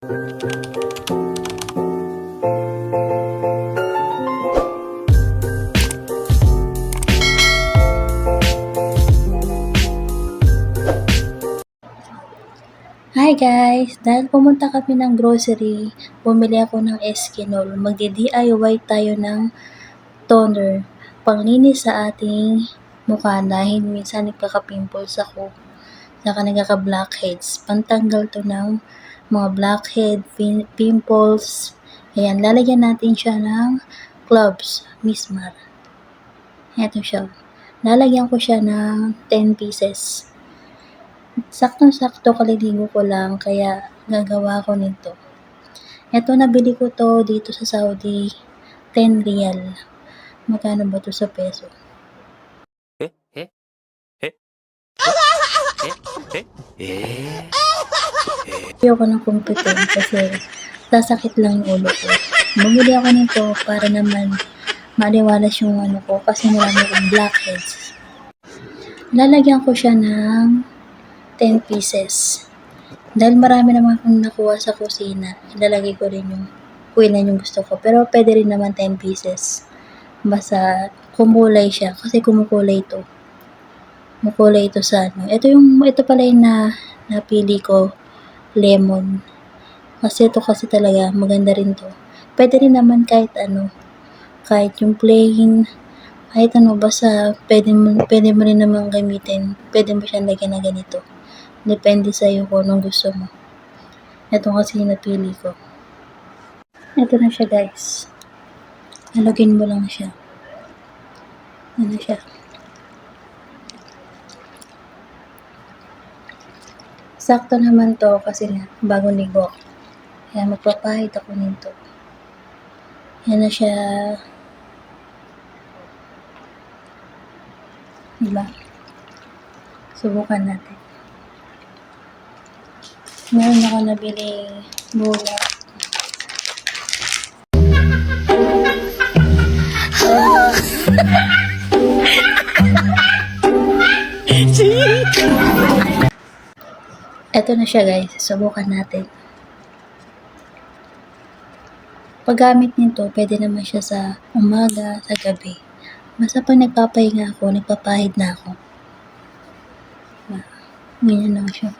Hi guys! Dahil pumunta kami ng grocery, bumili ako ng Eskinol. Magdi-DIY tayo ng toner. Panglinis sa ating mukha dahil minsan nagkaka-pimples ako. Saka nagkaka-blackheads. Pantanggal to ng mga blackhead, pimples. Ayan, lalagyan natin siya ng cloves, mismar. Ito siya. Lalagyan ko siya ng 10 pieces. Saktong-sakto kaliligo ko lang kaya gagawa ko nito. Ito nabili ko to dito sa Saudi, 10 riyal. Magkano ba to sa peso? Ayoko ng kumpitin kasi sasakit lang yung ulo ko. Bumili ako nito para naman maliwalas yung ano ko kasi marami akong blackheads. Lalagyan ko siya ng 10 pieces. Dahil marami naman akong nakuha sa kusina, ilalagay ko rin yung kuilan yung gusto ko. Pero pwede rin naman 10 pieces. Basta kumulay siya kasi kumukulay ito. Makulay ito sa ano. Ito pala yung napili ko, lemon. Kasi ito kasi talaga maganda rin to. Pwede rin naman kahit ano, kahit yung plain, kahit ano, basta pwede mo rin naman gamitin. Pwede mo siyang lagyan na ganito. Depende sa'yo kung anong gusto mo. Ito kasi yung napili ko. Ito na siya guys. Halugin mo lang siya. Ano siya. Sakto naman to kasi nga bagong ligo. Kaya magpapahid ako nito. Yan na siya. Diba? Subukan natin. Meron ako nabili mula. Ito na siya guys. Subukan natin. Paggamit nito, pwede naman siya sa umaga, sa gabi. Basta pag nagpapahinga ako, nagpapahid na ako. Ganyan lang siya.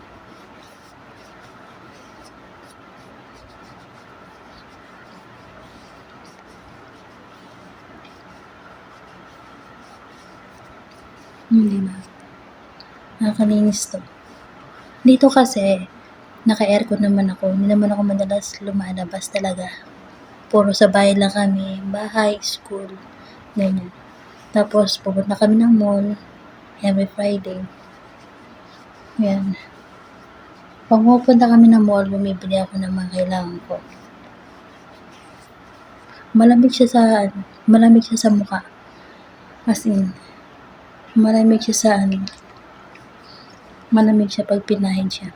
Diba? Nakakalinis to. Dito kasi, naka-aircon naman ako. Hindi naman ako madalas lumalabas talaga. Puro sa bahay lang kami. Bahay, school, ganyan. Tapos, pupunta kami ng mall every Friday. Yan. Pag pupunta kami ng mall, bumibili ako ng mga kailangan ko. Malamig siya sa mukha. As in, malamig siya pag pinahid siya.